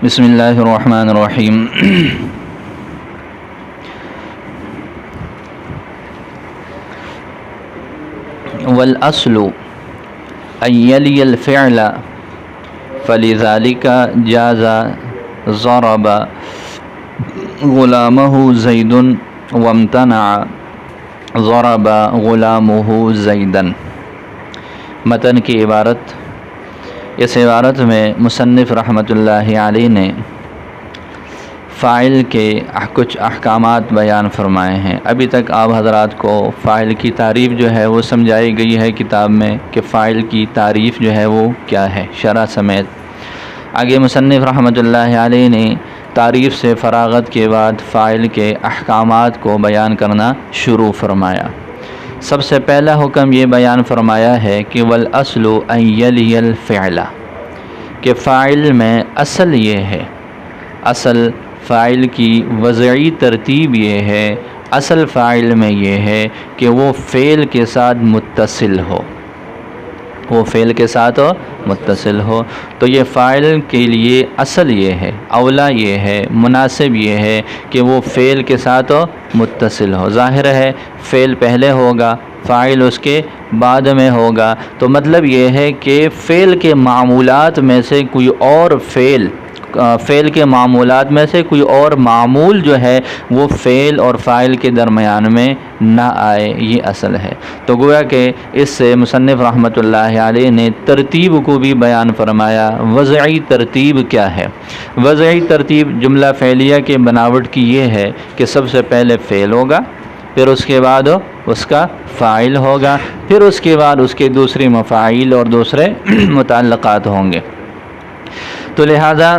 بسم اللہ الرحمن الرحیم۔ والاصل ان یلی الفعل فلذلك جاز ضرب غلامہ زید وامتنع ضرب غلامہ زیدا۔ متن کی عبارت۔ اس عبارت میں مصنف رحمۃ اللہ علیہ نے فاعل کے کچھ احکامات بیان فرمائے ہیں۔ ابھی تک آپ حضرات کو فاعل کی تعریف جو ہے وہ سمجھائی گئی ہے کتاب میں کہ فاعل کی تعریف جو ہے وہ کیا ہے شرح سمیت۔ آگے مصنف رحمۃ اللہ علیہ نے تعریف سے فراغت کے بعد فاعل کے احکامات کو بیان کرنا شروع فرمایا۔ سب سے پہلا حکم یہ بیان فرمایا ہے کہ والاصل ان یلی الفعل، کہ فاعل میں اصل یہ ہے، اصل فاعل کی وضعی ترتیب یہ ہے، اصل فاعل میں یہ ہے کہ وہ فعل کے ساتھ متصل ہو، وہ فعل کے ساتھ متصل ہو۔ تو یہ فاعل کے لیے اصل یہ ہے، اولا یہ ہے، مناسب یہ ہے کہ وہ فعل کے ساتھ متصل ہو۔ ظاہر ہے فعل پہلے ہوگا، فاعل اس کے بعد میں ہوگا، تو مطلب یہ ہے کہ فعل کے معمولات میں سے کوئی اور فعل کے معمولات میں سے کوئی اور معمول جو ہے وہ فعل اور فاعل کے درمیان میں نہ آئے، یہ اصل ہے۔ تو گویا کہ اس سے مصنف رحمۃ اللہ علیہ نے ترتیب کو بھی بیان فرمایا۔ وضعی ترتیب کیا ہے؟ وضعی ترتیب جملہ فعلیہ کے بناوٹ کی یہ ہے کہ سب سے پہلے فعل ہوگا، پھر اس کے بعد اس کا فاعل ہوگا، پھر اس کے بعد اس کے دوسرے مفاعیل اور دوسرے متعلقات ہوں گے۔ تو لہذا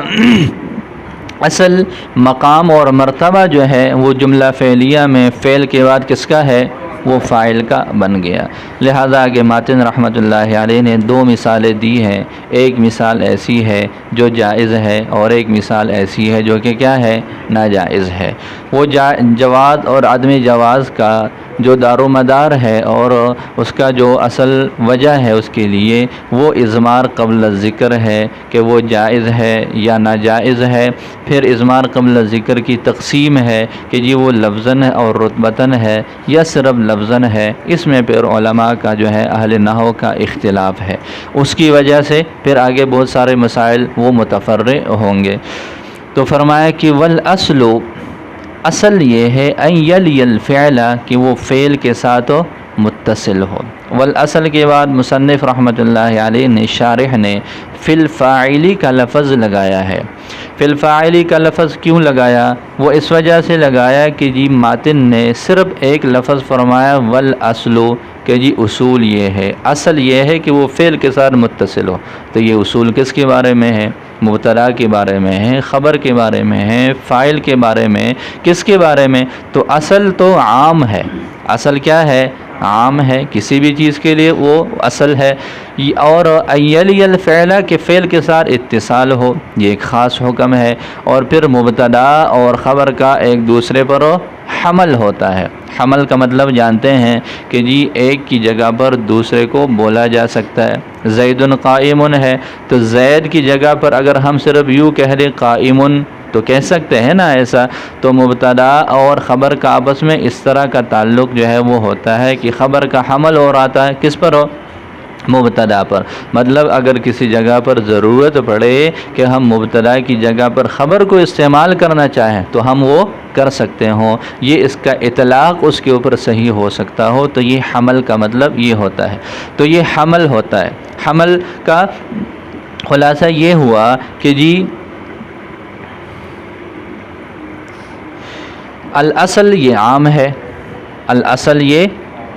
اصل مقام اور مرتبہ جو ہے وہ جملہ فعلیہ میں فعل کے بعد کس کا ہے؟ وہ فاعل کا بن گیا۔ لہذا آگے ماتن رحمۃ اللہ علیہ نے دو مثالیں دی ہیں، ایک مثال ایسی ہے جو جائز ہے اور ایک مثال ایسی ہے جو کہ کیا ہے؟ ناجائز ہے۔ وہ جواز اور عدم جواز کا جو دار و مدار ہے اور اس کا جو اصل وجہ ہے اس کے لیے وہ اضمار قبل ذکر ہے کہ وہ جائز ہے یا ناجائز ہے۔ پھر اضمار قبل ذکر کی تقسیم ہے کہ جی وہ لفظاً اور رتبتاً ہے یا صرف لفظاً ہے۔ اس میں پھر علماء کا جو ہے اہل نحو کا اختلاف ہے، اس کی وجہ سے پھر آگے بہت سارے مسائل وہ متفرع ہوں گے۔ تو فرمایا کہ والاصل، اصل یہ ہے ان یلی الفعل، کہ وہ فعل کے ساتھ متصل ہو۔ والاصل کے بعد مصنف رحمۃ اللہ علیہ نے شارح نے فی الفاعلی کا لفظ لگایا ہے۔ فی الفاعلی کا لفظ کیوں لگایا؟ وہ اس وجہ سے لگایا کہ جی ماتن نے صرف ایک لفظ فرمایا والاصل، کہ جی اصول یہ ہے، اصل یہ ہے کہ وہ فعل کے ساتھ متصل ہو۔ تو یہ اصول کس کے بارے میں ہے؟ مبتدا کے بارے میں ہے، خبر کے بارے میں ہے، فاعل کے بارے میں، کس کے بارے میں؟ تو اصل تو عام ہے۔ اصل کیا ہے؟ عام ہے، کسی بھی چیز کے لیے وہ اصل ہے۔ اور یلی الفعل، کہ فعل کے ساتھ اتصال ہو، یہ ایک خاص حکم ہے۔ اور پھر مبتدا اور خبر کا ایک دوسرے پر حمل ہوتا ہے۔ حمل کا مطلب جانتے ہیں کہ جی ایک کی جگہ پر دوسرے کو بولا جا سکتا ہے۔ زید قائم ہے، تو زید کی جگہ پر اگر ہم صرف یوں کہہ دیں قائم تو کہہ سکتے ہیں نا ایسا۔ تو مبتدا اور خبر کا آپس میں اس طرح کا تعلق جو ہے وہ ہوتا ہے کہ خبر کا حمل ہو رہا ہے کس پر ہو؟ مبتدا پر۔ مطلب اگر کسی جگہ پر ضرورت پڑے کہ ہم مبتدا کی جگہ پر خبر کو استعمال کرنا چاہیں تو ہم وہ کر سکتے ہوں، یہ اس کا اطلاق اس کے اوپر صحیح ہو سکتا ہو۔ تو یہ حمل کا مطلب یہ ہوتا ہے۔ تو یہ حمل ہوتا ہے۔ حمل کا خلاصہ یہ ہوا کہ جی الاصل یہ عام ہے، الاصل یہ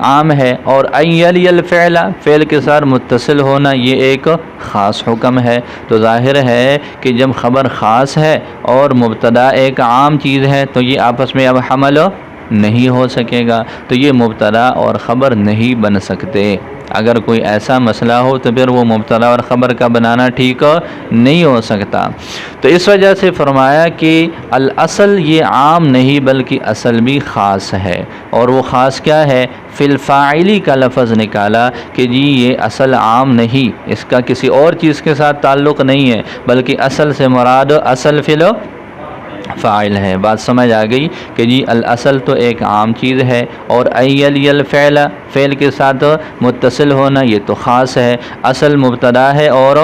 عام ہے، اور ان یلی الفعل، فعل کے ساتھ متصل ہونا یہ ایک خاص حکم ہے۔ تو ظاہر ہے کہ جب خبر خاص ہے اور مبتدا ایک عام چیز ہے تو یہ آپس میں اب حمل نہیں ہو سکے گا، تو یہ مبتدا اور خبر نہیں بن سکتے۔ اگر کوئی ایسا مسئلہ ہو تو پھر وہ مبتدا اور خبر کا بنانا ٹھیک نہیں ہو سکتا۔ تو اس وجہ سے فرمایا کہ الاصل یہ عام نہیں بلکہ اصل بھی خاص ہے، اور وہ خاص کیا ہے؟ فی الفاعلی کا لفظ نکالا کہ جی یہ اصل عام نہیں، اس کا کسی اور چیز کے ساتھ تعلق نہیں ہے، بلکہ اصل سے مراد اصل فی فاعل ہے۔ بات سمجھ آ گئی کہ جی الاصل تو ایک عام چیز ہے، اور ایلی الفعل، فعل کے ساتھ متصل ہونا یہ تو خاص ہے۔ اصل مبتدا ہے اور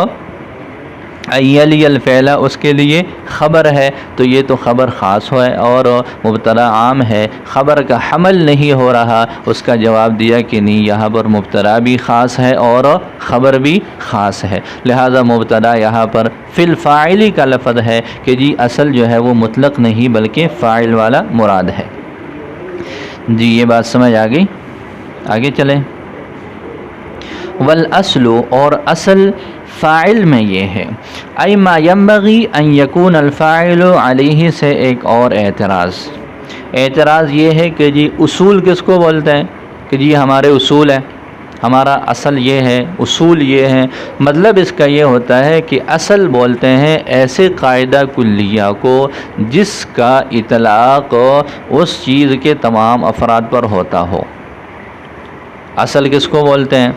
ایلی الفعل اس کے لیے خبر ہے، تو یہ تو خبر خاص ہے اور مبتدا عام ہے، خبر کا حمل نہیں ہو رہا۔ اس کا جواب دیا کہ نہیں، یہاں پر مبتدا بھی خاص ہے اور خبر بھی خاص ہے، لہذا مبتدا یہاں پر فی الفاعلی کا لفظ ہے کہ جی اصل جو ہے وہ مطلق نہیں بلکہ فاعل والا مراد ہے۔ جی یہ بات سمجھ آ گئی، آگے چلیں۔ والاصل، اور اصل فاعل میں یہ ہے، ای ما ینبغی ان یکون الفاعل علیہ سے ایک اور اعتراض یہ ہے کہ جی اصول کس کو بولتے ہیں؟ کہ جی ہمارے اصول ہیں، ہمارا اصل یہ ہے، اصول یہ ہے۔ مطلب اس کا یہ ہوتا ہے کہ اصل بولتے ہیں ایسے قاعدہ کلیہ کو جس کا اطلاق اس چیز کے تمام افراد پر ہوتا ہو۔ اصل کس کو بولتے ہیں؟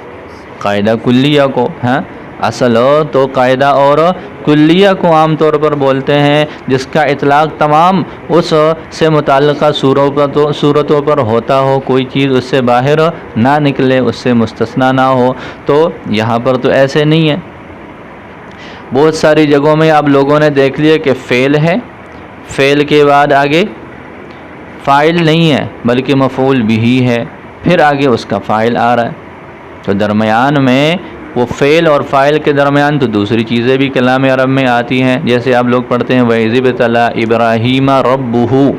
قاعدہ کلیہ کو، ہاں اصل تو قاعدہ اور کلیہ کو عام طور پر بولتے ہیں جس کا اطلاق تمام اس سے متعلقہ صورتوں پر ہوتا ہو، کوئی چیز اس سے باہر نہ نکلے، اس سے مستثنیٰ نہ ہو۔ تو یہاں پر تو ایسے نہیں ہے۔ بہت ساری جگہوں میں آپ لوگوں نے دیکھ لیا کہ فعل ہے، فعل کے بعد آگے فاعل نہیں ہے بلکہ مفعول بھی ہے، پھر آگے اس کا فاعل آ رہا ہے۔ تو درمیان میں وہ فعل اور فاعل کے درمیان تو دوسری چیزیں بھی کلام عرب میں آتی ہیں، جیسے آپ لوگ پڑھتے ہیں وَإِذِ ابْتَلَىٰ إِبْرَاهِيمَ رَبُّهُ،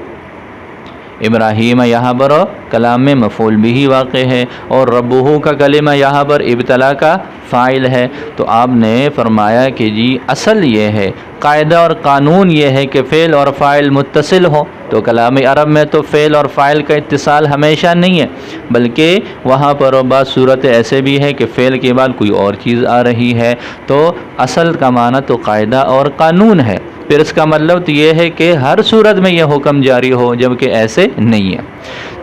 ابراہیم یہاں پر کلام میں مفعول بھی واقع ہے، اور ربہ کا کلمہ یہاں پر ابتلا کا فاعل ہے۔ تو آپ نے فرمایا کہ جی اصل یہ ہے، قاعدہ اور قانون یہ ہے کہ فعل اور فاعل متصل ہو۔ تو کلام عرب میں تو فعل اور فاعل کا اتصال ہمیشہ نہیں ہے، بلکہ وہاں پر بعض صورت ایسے بھی ہے کہ فعل کے بعد کوئی اور چیز آ رہی ہے۔ تو اصل کا معنی تو قاعدہ اور قانون ہے، پھر اس کا مطلب تو یہ ہے کہ ہر صورت میں یہ حکم جاری ہو، جبکہ ایسے نہیں ہے۔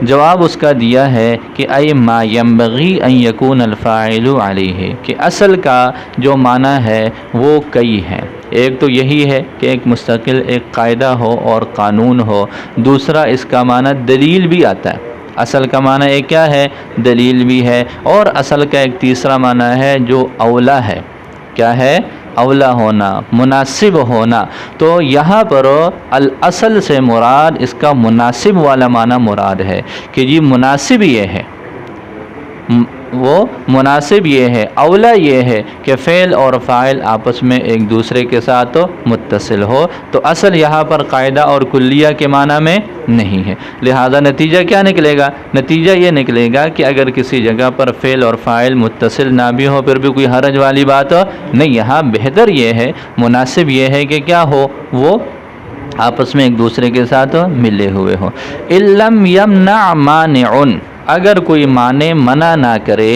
جواب اس کا دیا ہے کہ ای ما ینبغی ان یکون الفاعل علیہ، کہ اصل کا جو معنی ہے وہ کئی ہیں۔ ایک تو یہی ہے کہ ایک مستقل ایک قاعدہ ہو اور قانون ہو، دوسرا اس کا معنی دلیل بھی آتا ہے۔ اصل کا معنی ایک کیا ہے؟ دلیل بھی ہے، اور اصل کا ایک تیسرا معنی ہے جو اولا ہے۔ کیا ہے؟ اولا ہونا، مناسب ہونا۔ تو یہاں پر الاصل سے مراد اس کا مناسب والا معنی مراد ہے کہ جی مناسب یہ ہے، وہ مناسب یہ ہے، اولا یہ ہے کہ فعل اور فاعل آپس میں ایک دوسرے کے ساتھ متصل ہو۔ تو اصل یہاں پر قاعدہ اور کلیہ کے معنی میں نہیں ہے، لہذا نتیجہ کیا نکلے گا؟ نتیجہ یہ نکلے گا کہ اگر کسی جگہ پر فعل اور فاعل متصل نہ بھی ہو پھر بھی کوئی حرج والی بات نہیں۔ یہاں بہتر یہ ہے، مناسب یہ ہے کہ کیا ہو، وہ آپس میں ایک دوسرے کے ساتھ ملے ہوئے ہو۔ اِلَّمْ يَمْنَعْ مَانِعٌ، اگر کوئی معنی منع نہ کرے،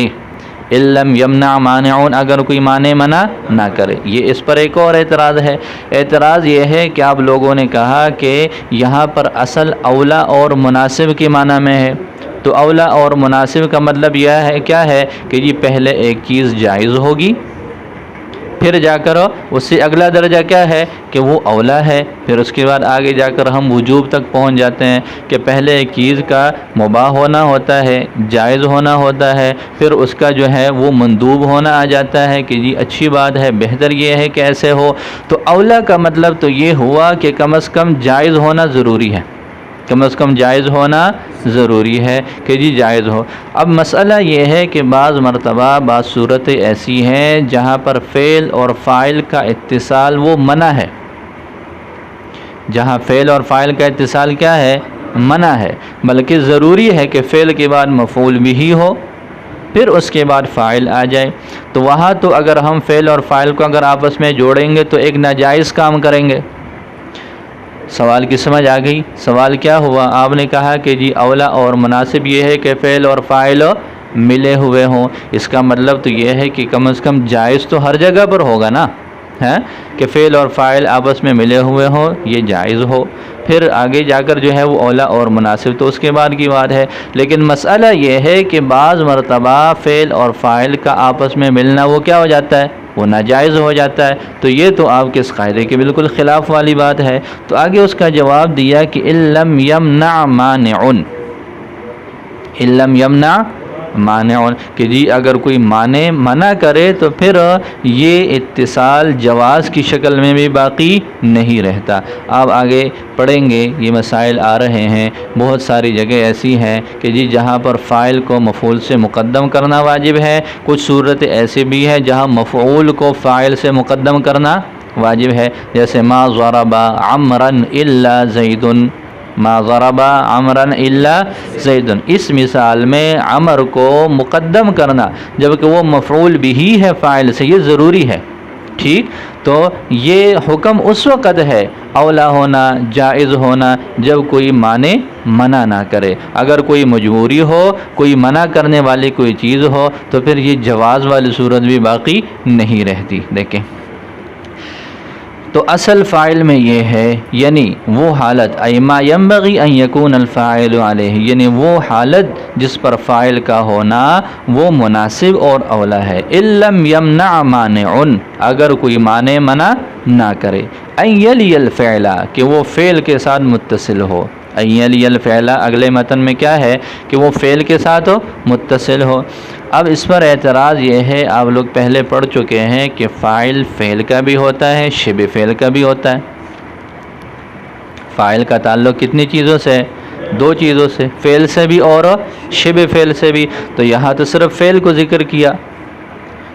اِلَّمْ يَمْنَعْ مَانِعٌ، اگر کوئی معنی منع نہ کرے۔ یہ اس پر ایک اور اعتراض ہے۔ اعتراض یہ ہے کہ آپ لوگوں نے کہا کہ یہاں پر اصل اولا اور مناسب کے معنی میں ہے، تو اولا اور مناسب کا مطلب یہ ہے کیا ہے کہ جی پہلے ایک چیز جائز ہوگی، پھر جا کر اس سے اگلا درجہ کیا ہے کہ وہ اولا ہے، پھر اس کے بعد آگے جا کر ہم وجوب تک پہنچ جاتے ہیں کہ پہلے ایک چیز کا مباح ہونا ہوتا ہے، جائز ہونا ہوتا ہے، پھر اس کا جو ہے وہ مندوب ہونا آ جاتا ہے کہ جی اچھی بات ہے، بہتر یہ ہے کہ ایسے ہو۔ تو اولا کا مطلب تو یہ ہوا کہ کم از کم جائز ہونا ضروری ہے، کم از کم جائز ہونا ضروری ہے کہ جی جائز ہو۔ اب مسئلہ یہ ہے کہ بعض مرتبہ بعض صورتیں ایسی ہیں جہاں پر فعل اور فاعل کا اتصال وہ منع ہے، جہاں فعل اور فاعل کا اتصال کیا ہے؟ منع ہے، بلکہ ضروری ہے کہ فعل کے بعد مفعول بھی ہو، پھر اس کے بعد فاعل آ جائے۔ تو وہاں تو اگر ہم فعل اور فاعل کو اگر آپس میں جوڑیں گے تو ایک ناجائز کام کریں گے۔ سوال کی سمجھ آ گئی؟ سوال کیا ہوا؟ آپ نے کہا کہ جی اولا اور مناسب یہ ہے کہ فعل اور فاعل ملے ہوئے ہوں، اس کا مطلب تو یہ ہے کہ کم از کم جائز تو ہر جگہ پر ہوگا نا، ہے کہ فعل اور فاعل آپس میں ملے ہوئے ہوں، یہ جائز ہو، پھر آگے جا کر جو ہے وہ اولا اور مناسب تو اس کے بعد کی بات ہے۔ لیکن مسئلہ یہ ہے کہ بعض مرتبہ فعل اور فاعل کا آپس میں ملنا وہ کیا ہو جاتا ہے، وہ ناجائز ہو جاتا ہے، تو یہ تو آپ کے اس قاعدے کے بالکل خلاف والی بات ہے۔ تو آگے اس کا جواب دیا کہ اِلَّمْ يَمْنَعْ مَانِعٌ، اِلَّمْ يَمْنَعْ مانع، کہ جی اگر کوئی منع کرے تو پھر یہ اتصال جواز کی شکل میں بھی باقی نہیں رہتا۔ آپ آگے پڑھیں گے یہ مسائل آ رہے ہیں، بہت ساری جگہ ایسی ہیں کہ جی جہاں پر فاعل کو مفعول سے مقدم کرنا واجب ہے، کچھ صورت ایسی بھی ہے جہاں مفعول کو فاعل سے مقدم کرنا واجب ہے، جیسے ما ضرب عمرا الا زید، ما ضرب عمرا الا زید، اس مثال میں عمر کو مقدم کرنا جبکہ وہ مفعول بھی ہے فاعل سے، یہ ضروری ہے، ٹھیک؟ تو یہ حکم اس وقت ہے اولا ہونا، جائز ہونا، جب کوئی منع نہ کرے۔ اگر کوئی مجبوری ہو، کوئی منع کرنے والی کوئی چیز ہو تو پھر یہ جواز والی صورت بھی باقی نہیں رہتی۔ دیکھیں تو اصل فاعل میں یہ ہے، یعنی وہ حالت ایما ینبغی ان یکون الفاعل علیہ، یعنی وہ حالت جس پر فاعل کا ہونا وہ مناسب اور اولا ہے۔ ان لم یمنع مانع، اگر کوئی منع نہ کرے، ان یلی الفعل، کہ وہ فعل کے ساتھ متصل ہو، ان یلی الفعل اگلے متن میں کیا ہے کہ وہ فعل کے ساتھ متصل ہو۔ اب اس پر اعتراض یہ ہے، آپ لوگ پہلے پڑھ چکے ہیں کہ فاعل فعل کا بھی ہوتا ہے، شبہ فعل کا بھی ہوتا ہے۔ فاعل کا تعلق کتنی چیزوں سے ہے؟ دو چیزوں سے، فعل سے بھی اور شبہ فعل سے بھی۔ تو یہاں تو صرف فعل کو ذکر کیا،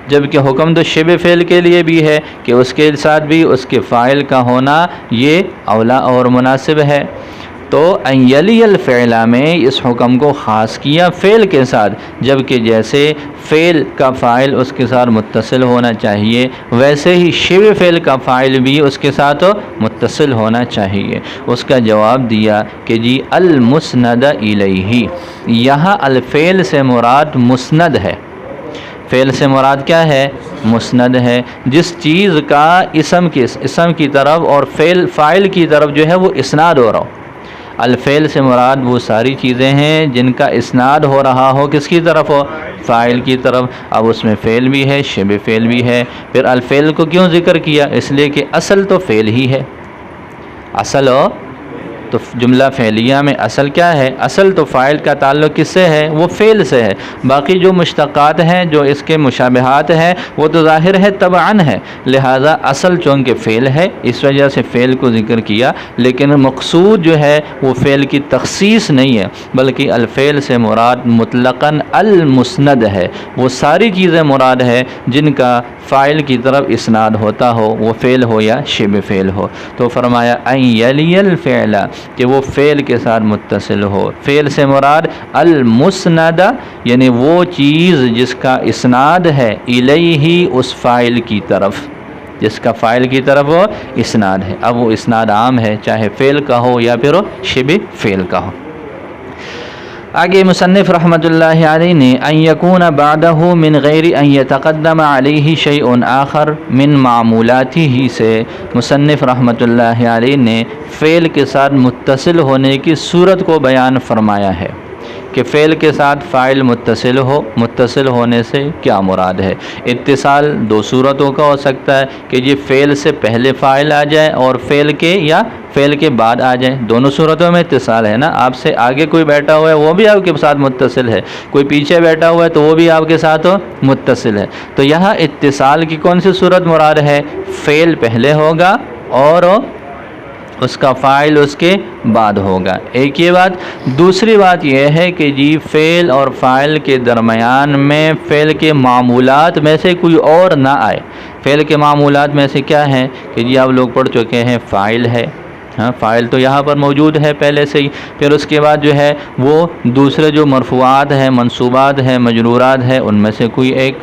جبکہ حکم تو شبہ فعل کے لیے بھی ہے کہ اس کے ساتھ بھی اس کے فاعل کا ہونا یہ اولا اور مناسب ہے۔ تو ان یلی الفعل میں اس حکم کو خاص کیا فعل کے ساتھ، جبکہ جیسے فعل کا فاعل اس کے ساتھ متصل ہونا چاہیے ویسے ہی شبہ فعل کا فاعل بھی اس کے ساتھ متصل ہونا چاہیے۔ اس کا جواب دیا کہ جی المسند الیہ، یہاں الفعل سے مراد مسند ہے۔ فعل سے مراد کیا ہے؟ مسند ہے، جس چیز کا اسم کی طرف اور فاعل کی طرف جو ہے وہ اسناد ہو رہا ہو۔ الفعل سے مراد وہ ساری چیزیں ہیں جن کا اسناد ہو رہا ہو، کس کی طرف ہو؟ فاعل کی طرف۔ اب اس میں فعل بھی ہے، شبہ فعل بھی ہے۔ پھر الفعل کو کیوں ذکر کیا؟ اس لیے کہ اصل تو فعل ہی ہے، اصل ہو تو جملہ فعلیہ میں اصل کیا ہے؟ اصل تو فاعل کا تعلق کس سے ہے؟ وہ فعل سے ہے۔ باقی جو مشتقات ہیں، جو اس کے مشابہات ہیں، وہ تو ظاہر ہے طبعاً ہے، لہذا اصل چونکہ فعل ہے اس وجہ سے فعل کو ذکر کیا، لیکن مقصود جو ہے وہ فعل کی تخصیص نہیں ہے، بلکہ الفعل سے مراد مطلقاً المسند ہے، وہ ساری چیزیں مراد ہے جن کا فاعل کی طرف اسناد ہوتا ہو، وہ فعل ہو یا شبہ فعل ہو۔ تو فرمایا ان یلی الفعل، کہ وہ فعل کے ساتھ متصل ہو۔ فعل سے مراد المسند، یعنی وہ چیز جس کا اسناد ہے الیہ، اس فاعل کی طرف، جس کا فاعل کی طرف وہ اسناد ہے۔ اب وہ اسناد عام ہے، چاہے فعل کا ہو یا پھر شبہ فعل کا ہو۔ آگے مصنف رحمۃ اللہ علیہ نے ان یکون بعدہ من غیر ان یتقدم علیہ شیء آخر من معمولاتہ سے، مصنف رحمۃ اللہ علیہ نے فعل کے ساتھ متصل ہونے کی صورت کو بیان فرمایا ہے کہ فعل کے ساتھ فاعل متصل ہونے سے کیا مراد ہے۔ اتصال دو صورتوں کا ہو سکتا ہے کہ یہ فعل سے پہلے فاعل آ جائے اور فعل کے بعد آ جائے، دونوں صورتوں میں اتصال ہے نا۔ آپ سے آگے کوئی بیٹھا ہوا ہے وہ بھی آپ کے ساتھ متصل ہے، کوئی پیچھے بیٹھا ہوا ہے تو وہ بھی آپ کے ساتھ متصل ہے۔ تو یہاں اتصال کی کون سی صورت مراد ہے؟ فعل پہلے ہوگا اور اس کا فاعل اس کے بعد ہوگا، ایک یہ بات۔ دوسری بات یہ ہے کہ جی فعل اور فاعل کے درمیان میں فعل کے معمولات میں سے کوئی اور نہ آئے۔ فعل کے معمولات میں سے کیا ہے کہ جی آپ لوگ پڑھ چکے ہیں، فاعل ہے، ہاں فاعل تو یہاں پر موجود ہے پہلے سے ہی، پھر اس کے بعد جو ہے وہ دوسرے جو مرفوعات ہیں، منصوبات ہیں، مجرورات ہیں، ان میں سے کوئی ایک۔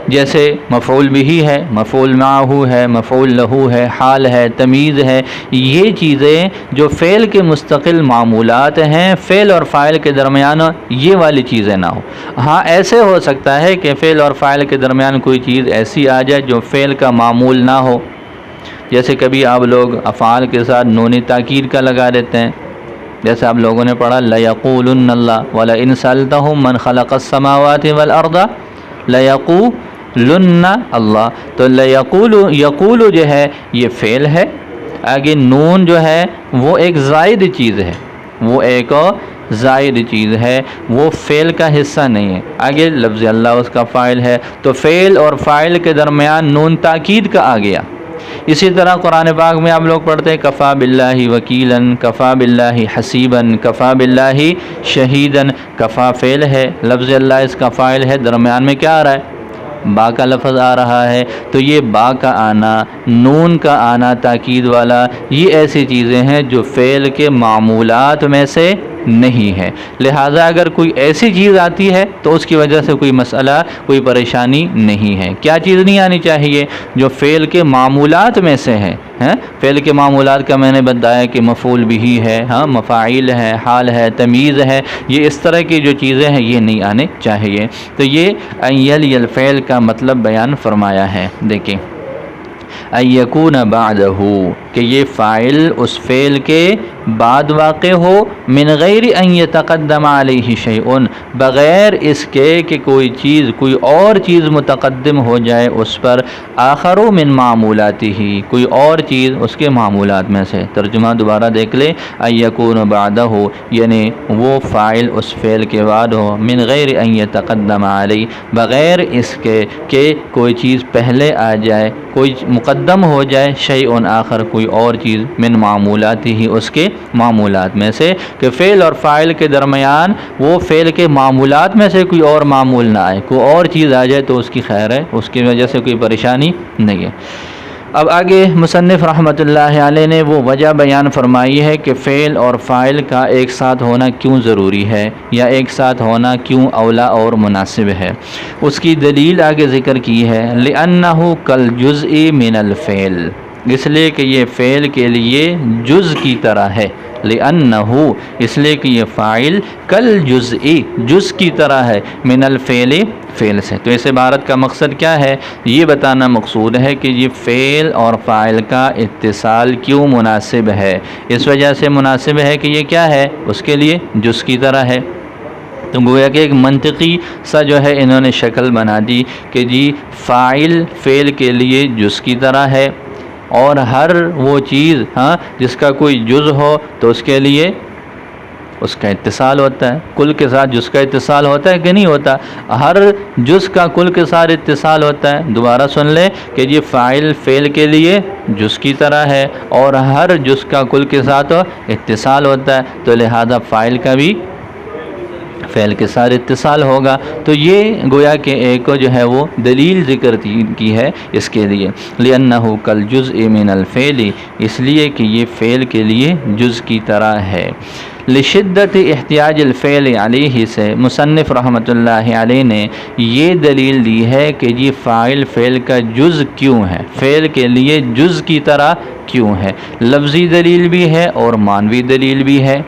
جیسے مفعول بھی ہے، مفعول معہ ہے، مفعول لہو ہے، حال ہے، تمیز ہے، یہ چیزیں جو فعل کے مستقل معمولات ہیں، فعل اور فاعل کے درمیان یہ والی چیزیں نہ ہو۔ ہاں ایسے ہو سکتا ہے کہ فعل اور فاعل کے درمیان کوئی چیز ایسی آ جائے جو فعل کا معمول نہ ہو، جیسے کبھی آپ لوگ افعال کے ساتھ نون تاکید کا لگا دیتے ہیں، جیسے آپ لوگوں نے پڑھا لَيَقُولُنَّ اللَّهُ وَلَئِنْ سَأَلْتَهُمْ مَنْ خَلَقَ السَّمَاوَاتِ وَالْأَرْضَ لَيَقُولُنَّ اللَّهُ۔ تو یقول جو ہے یہ فعل ہے، آگے نون جو ہے وہ ایک زائد چیز ہے، وہ ایک زائد چیز ہے، وہ فعل کا حصہ نہیں ہے۔ آگے لفظ اللہ اس کا فاعل ہے، تو فعل اور فاعل کے درمیان نون تاکید کا آ گیا۔ اسی طرح قرآن پاک میں آپ لوگ پڑھتے ہیں کفا باللہ وکیلاً، کفا باللہ حسیباً، کفا باللہ شہیداً۔ کفا فعل ہے، لفظ اللہ اس کا فاعل ہے، درمیان میں کیا آ رہا ہے؟ با کا لفظ آ رہا ہے۔ تو یہ با کا آنا، نون کا آنا تاکید والا، یہ ایسی چیزیں ہیں جو فعل کے معمولات میں سے نہیں ہے۔ لہٰذا اگر کوئی ایسی چیز آتی ہے تو اس کی وجہ سے کوئی مسئلہ، کوئی پریشانی نہیں ہے۔ کیا چیز نہیں آنی چاہیے؟ جو فعل کے معمولات میں سے ہے۔ فعل کے معمولات کا میں نے بتایا کہ مفعول بھی ہے، مفاعیل ہے، حال ہے، تمیز ہے، یہ اس طرح کی جو چیزیں ہیں یہ نہیں آنے چاہیے۔ تو یہ ان یلی الفعل کا مطلب بیان فرمایا ہے۔ دیکھیں ان یکون بعدہ، کہ یہ فاعل اس فعل کے بعد واقع ہو، من غیر ان یتقدم علیہ شیء، بغیر اس کے کہ کوئی چیز، کوئی اور چیز متقدم ہو جائے اس پر، آخر من معمولاتی ہی، کوئی اور چیز اس کے معمولات میں سے۔ ترجمہ دوبارہ دیکھ لیں، ان یکون بعدہ یعنی وہ فاعل اس فعل کے بعد ہو، من غیر ان یتقدم علیہ، بغیر اس کے کہ کوئی چیز پہلے آ جائے، کوئی مقدم ہو جائے، شیء آخر کوئی اور چیز، من معمولاتی ہی اس کے معمولات میں سے، کہ فعل اور فاعل کے درمیان وہ فعل کے معمولات میں سے کوئی اور معمول نہ آئے، کوئی اور چیز آ جائے تو اس کی خیر ہے، اس کی وجہ سے کوئی پریشانی نہیں ہے۔ اب آگے مصنف رحمۃ اللہ علیہ نے وہ وجہ بیان فرمائی ہے کہ فعل اور فاعل کا ایک ساتھ ہونا کیوں ضروری ہے، یا ایک ساتھ ہونا کیوں اولا اور مناسب ہے۔ اس کی دلیل آگے ذکر کی ہے، لِأَنَّهُ كَالْجُزْءِ مِنَ الْفِعْلِ، اس لیے کہ یہ فعل کے لیے جز کی طرح ہے، لِأَنَّهُ اس لیے کہ یہ فاعل کالجزء جز کی طرح ہے، من الفعل فعل سے۔ تو اس عبارت کا مقصد کیا ہے؟ یہ بتانا مقصود ہے کہ یہ فعل اور فاعل کا اتصال کیوں مناسب ہے۔ اس وجہ سے مناسب ہے کہ یہ کیا ہے؟ اس کے لیے جز کی طرح ہے۔ تو گویا کہ ایک منطقی سا جو ہے انہوں نے شکل بنا دی کہ جی فاعل فعل کے لیے جز کی طرح ہے، اور ہر وہ چیز جس کا کوئی جز ہو تو اس کے لیے اس کا اتصال ہوتا ہے۔ کل کے ساتھ جز کا اتصال ہوتا ہے کہ نہیں ہوتا؟ ہر جز کا کل کے ساتھ اتصال ہوتا ہے۔ دوبارہ سن لیں کہ یہ فاعل فعل کے لیے جز کی طرح ہے، اور ہر جز کا کل کے ساتھ اتصال ہوتا ہے، تو لہذا فاعل کا بھی فعل کے ساتھ اتصال ہوگا۔ تو یہ گویا کہ ایک جو ہے وہ دلیل ذکر کی ہے اس کے لیے، لِأَنَّهُ كَالْجُزْءِ مِنَ الْفِعْلِ، اس لیے کہ یہ فعل کے لیے جز کی طرح ہے۔ لشدت احتیاج الفعل علیہ سے مصنف رحمۃ اللہ علیہ نے یہ دلیل دی ہے کہ یہ فاعل فعل کا جز کیوں ہے، فعل کے لیے جز کی طرح کیوں ہے۔ لفظی دلیل بھی ہے اور معنوی دلیل بھی ہے،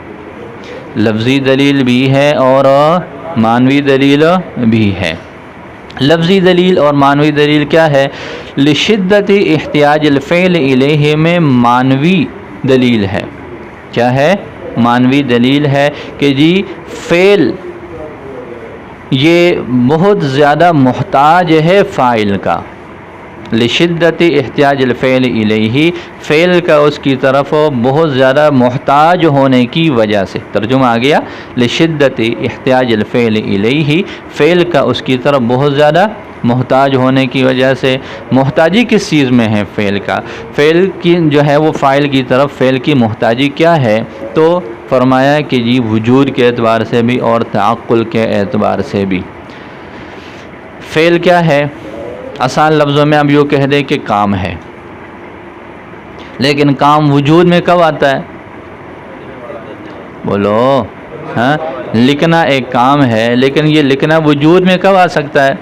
لفظی دلیل بھی ہے اور معنوی دلیل بھی ہے۔ لفظی دلیل اور معنوی دلیل کیا ہے؟ لشدت احتیاج الفعل الیہ میں معنوی دلیل ہے، کیا ہے؟ معنوی دلیل ہے کہ جی فعل یہ بہت زیادہ محتاج ہے فاعل کا، لشدت احتیاج الفعل الیہ، فعل کا اس کی طرف بہت زیادہ محتاج ہونے کی وجہ سے۔ ترجمہ آ گیا، لشدت احتیاج الفعل الیہ، فعل کا اس کی طرف بہت زیادہ محتاج ہونے کی وجہ سے۔ محتاجی کس چیز میں ہے فعل کا؟ فعل کی جو ہے وہ فاعل کی طرف فعل کی محتاجی کیا ہے؟ تو فرمایا کہ جی وجود کے اعتبار سے بھی اور تعقل کے اعتبار سے بھی۔ فعل کیا ہے؟ آسان لفظوں میں اب یوں کہہ دیں کہ کام ہے، لیکن کام وجود میں کب آتا ہے؟ بولو، لکھنا ایک کام ہے، لیکن یہ لکھنا وجود میں کب آ سکتا ہے؟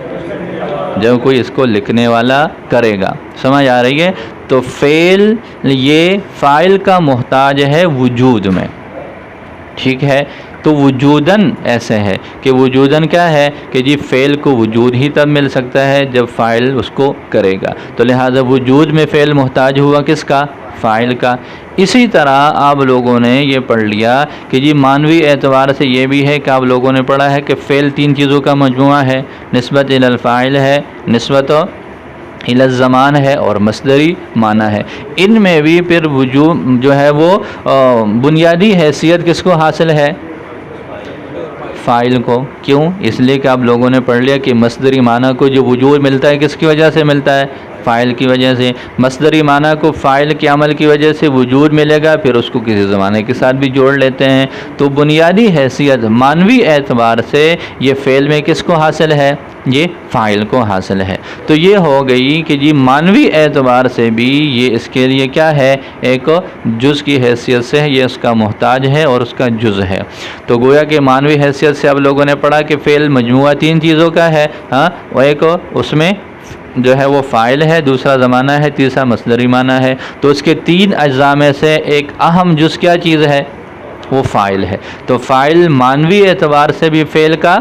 جب کوئی اس کو لکھنے والا کرے گا. سمجھ آ رہی ہے؟ تو فعل یہ فاعل کا محتاج ہے وجود میں. ٹھیک ہے، تو وجوداً ایسے ہے کہ وجوداً کیا ہے کہ جی فعل کو وجود ہی تب مل سکتا ہے جب فاعل اس کو کرے گا. تو لہٰذا وجود میں فعل محتاج ہوا کس کا؟ فاعل کا. اسی طرح آپ لوگوں نے یہ پڑھ لیا کہ جی معنوی اعتبار سے یہ بھی ہے کہ آپ لوگوں نے پڑھا ہے کہ فعل تین چیزوں کا مجموعہ ہے، نسبت الی الفاعل ہے، نسبت الی الزمان ہے، اور مصدری معنی ہے. ان میں بھی پھر وجود جو ہے وہ بنیادی حیثیت کس کو حاصل ہے؟ فاعل کو. کیوں؟ اس لیے کہ آپ لوگوں نے پڑھ لیا کہ مصدری معنی کو جو وجود ملتا ہے کس کی وجہ سے ملتا ہے؟ فاعل کی وجہ سے. مصدری معنی کو فاعل کے عمل کی وجہ سے وجود ملے گا، پھر اس کو کسی زمانے کے ساتھ بھی جوڑ لیتے ہیں. تو بنیادی حیثیت معنوی اعتبار سے یہ فعل میں کس کو حاصل ہے؟ یہ فاعل کو حاصل ہے. تو یہ ہو گئی کہ جی معنوی اعتبار سے بھی یہ اس کے لیے کیا ہے؟ ایک جز کی حیثیت سے یہ اس کا محتاج ہے اور اس کا جز ہے. تو گویا کہ معنوی حیثیت سے آپ لوگوں نے پڑھا کہ فعل مجموعہ تین چیزوں کا ہے. وہ ایک اس میں جو ہے وہ فاعل ہے، دوسرا زمانہ ہے، تیسرا مصدری معنی ہے. تو اس کے تین اجزاء میں سے ایک اہم جز کیا چیز ہے؟ وہ فاعل ہے. تو فاعل معنوی اعتبار سے بھی فعل کا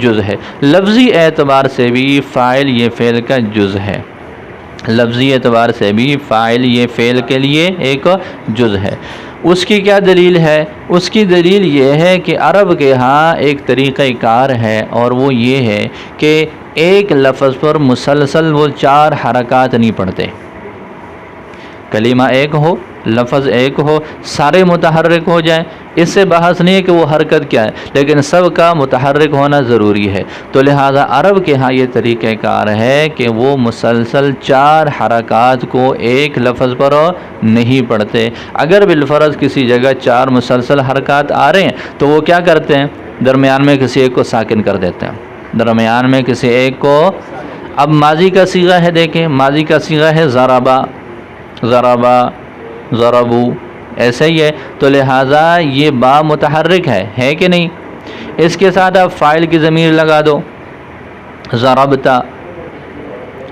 جز ہے، لفظی اعتبار سے بھی فاعل یہ فعل کا جز ہے. لفظی اعتبار سے بھی فاعل یہ فعل کے لیے ایک جز ہے. اس کی کیا دلیل ہے؟ اس کی دلیل یہ ہے کہ عرب کے ہاں ایک طریقہ کار ہے، اور وہ یہ ہے کہ ایک لفظ پر مسلسل وہ چار حرکات نہیں پڑھتے. کلمہ ایک ہو، لفظ ایک ہو، سارے متحرک ہو جائیں، اس سے بحث نہیں ہے کہ وہ حرکت کیا ہے، لیکن سب کا متحرک ہونا ضروری ہے. تو لہٰذا عرب کے ہاں یہ طریقہ کار ہے کہ وہ مسلسل چار حرکات کو ایک لفظ پر نہیں پڑھتے. اگر بالفرض کسی جگہ چار مسلسل حرکات آ رہے ہیں تو وہ کیا کرتے ہیں؟ درمیان میں کسی ایک کو ساکن کر دیتے ہیں. درمیان میں کسی ایک کو. اب ماضی کا صیغہ ہے، دیکھیں ماضی کا صیغہ ہے ضربا، ضربا، ضربو، ایسا ہی ہے. تو لہٰذا یہ با متحرک ہے کہ نہیں؟ اس کے ساتھ آپ فاعل کی ضمیر لگا دو، ضربتا،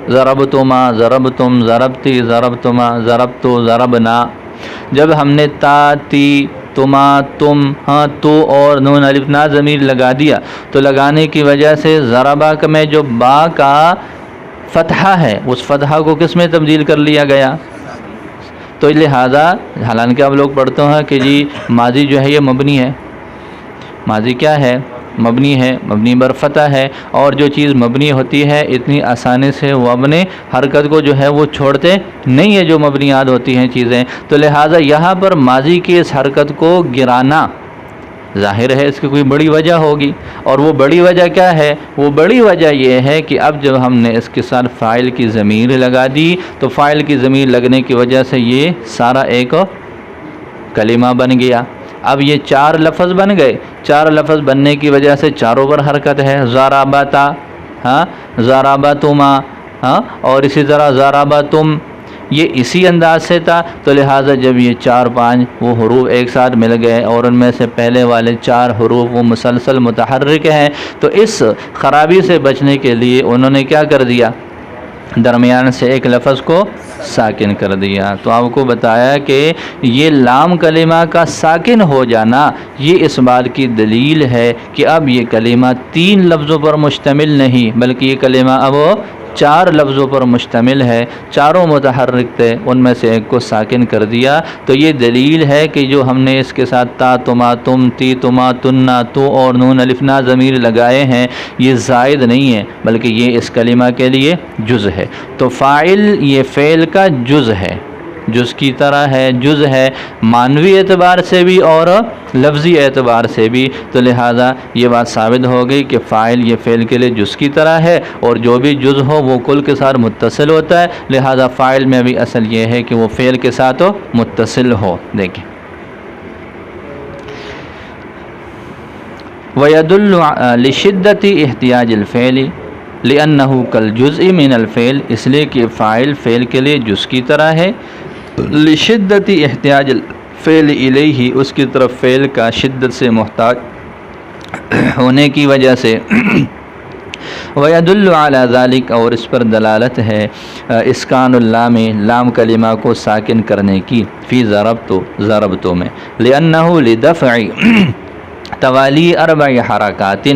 ضربتما، ضربتم، ضربتی، ضربتما، ضربتو، ضربنا. جب ہم نے تا، تی، تما، تم، ہاں، تو اور نون الف نا ضمیر لگا دیا تو لگانے کی وجہ سے ضربا میں جو با کا فتحہ ہے اس فتحہ کو کس میں تبدیل کر لیا گیا؟ تو لہذا حالانکہ آپ لوگ پڑھتے ہیں کہ جی ماضی جو ہے یہ مبنی ہے. ماضی کیا ہے؟ مبنی ہے، مبنی بر فتح ہے. اور جو چیز مبنی ہوتی ہے اتنی آسانی سے وہ اپنے حرکت کو جو ہے وہ چھوڑتے نہیں ہے جو مبنیات ہوتی ہیں چیزیں. تو لہٰذا یہاں پر ماضی کی اس حرکت کو گرانا ظاہر ہے اس کی کوئی بڑی وجہ ہوگی. اور وہ بڑی وجہ کیا ہے؟ وہ بڑی وجہ یہ ہے کہ اب جب ہم نے اس کے ساتھ فاعل کی ضمیر لگا دی تو فاعل کی ضمیر لگنے کی وجہ سے یہ سارا ایک کلمہ بن گیا. اب یہ چار لفظ بن گئے. چار لفظ بننے کی وجہ سے چاروں پر حرکت ہے. ضربتا، ہاں، ضربتما، ہاں، اور اسی طرح ضربتم. یہ اسی انداز سے تھا. تو لہٰذا جب یہ چار پانچ وہ حروف ایک ساتھ مل گئے اور ان میں سے پہلے والے چار حروف وہ مسلسل متحرک ہیں تو اس خرابی سے بچنے کے لیے انہوں نے کیا کر دیا؟ درمیان سے ایک لفظ کو ساکن کر دیا. تو آپ کو بتایا کہ یہ لام کلمہ کا ساکن ہو جانا یہ اس بات کی دلیل ہے کہ اب یہ کلمہ تین لفظوں پر مشتمل نہیں بلکہ یہ کلمہ اب چار لفظوں پر مشتمل ہے. چاروں متحرک تھے، ان میں سے ایک کو ساکن کر دیا. تو یہ دلیل ہے کہ جو ہم نے اس کے ساتھ تا، تما، تم، تی، تما، تننا، تو اور نون الف نا ضمیر لگائے ہیں یہ زائد نہیں ہے بلکہ یہ اس کلمہ کے لیے جز ہے. تو فاعل یہ فعل کا جز ہے، جز کی طرح ہے، جز ہے معنوی اعتبار سے بھی اور لفظی اعتبار سے بھی. تو لہٰذا یہ بات ثابت ہو گئی کہ فاعل یہ فعل کے لیے جز کی طرح ہے اور جو بھی جز ہو وہ کل کے ساتھ متصل ہوتا ہے. لہٰذا فاعل میں بھی اصل یہ ہے کہ وہ فعل کے ساتھ متصل ہو. دیکھیں وَيَدُلُّ لِشِدَّةِ احتیاج الفعل لِأَنَّهُ كَالْجُزْءِ مِنَ الفعل، اس لیے کہ فاعل فعل کے لیے جز کی طرح ہے. لِشِدَّةِ احتیاج الفعل الیہ، اس کی طرف فعل کا شدت سے محتاج ہونے کی وجہ سے. وَيَدُلُّ عَلَى ذَلِكَ، اور اس پر دلالت ہے اسکان اللام، لام کلمہ کو ساکن کرنے کی، فی ضربتو میں، لِأَنَّهُ لِدَفْعِ توالی 4 حرکات،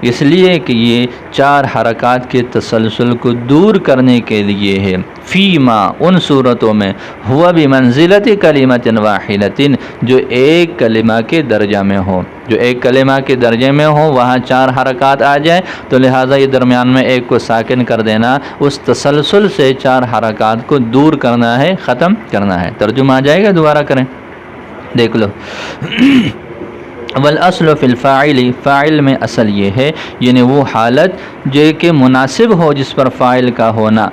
اس لیے کہ یہ 4 حرکات کے تسلسل کو دور کرنے کے لیے ہے، فیما ان صورتوں میں، ہوا بمنزلت کلمۃ واحدۃ جو ایک کلمہ کے درجہ میں ہو، جو ایک کلمہ کے درجے میں ہو وہاں 4 حرکات آ جائیں تو لہٰذا یہ درمیان میں ایک کو ساکن کر دینا، اس تسلسل سے 4 حرکات کو دور کرنا ہے، ختم کرنا ہے۔ ترجمہ آ جائے گا، دوبارہ کریں، دیکھ لو۔ والاصل فی الفاعل، فاعل میں اصل یہ ہے، یعنی وہ حالت جو کہ مناسب ہو جس پر فاعل کا ہونا،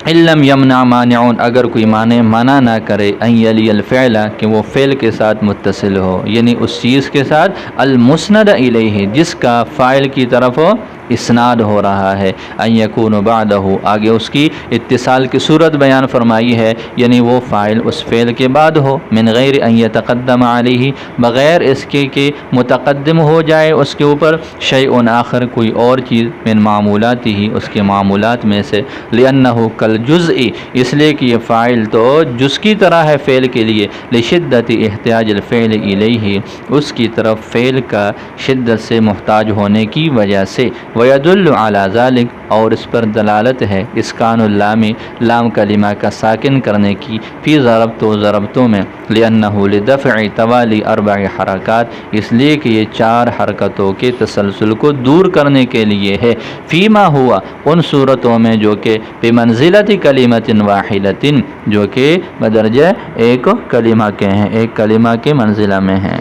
ان لم یمنع مانع، اگر کوئی منع نہ کرے، ان یلی الفعل، کہ وہ فعل کے ساتھ متصل ہو، یعنی اس چیز کے ساتھ المسند الیہ جس کا فاعل کی طرف اسناد ہو رہا ہے، ان یکون بعدہ، آگے اس کی اتصال کی صورت بیان فرمائی ہے، یعنی وہ فاعل اس فعل کے بعد ہو، من غیر ان یتقدم علیہ، بغیر اس کے کہ متقدم ہو جائے اس کے اوپر، شیء آخر، کوئی اور چیز، من معمولات ہی، اس کے معمولات میں سے، لأنہ کالجزء، اس لیے کہ یہ فاعل تو جز کی طرح ہے فعل کے لیے، لشدت احتیاج الفعل الیہ، اس کی طرف فعل کا شدت سے محتاج ہونے کی وجہ سے، ویدل علی ذلک، اور اس پر دلالت ہے اسکان اللام، لام کلمہ کا ساکن کرنے کی، فی ضربتوں میں، لأنہ لدفع توالی 4 حرکات، اس لیے کہ یہ 4 حرکتوں کے تسلسل کو دور کرنے کے لیے ہے، فیما ہوا ان صورتوں میں جو کہ بمنزلت کلمۃ واحدۃ، جو کہ بدرجہ ایک کلمہ کے ہیں، ایک کلمہ کے منزلہ میں ہیں۔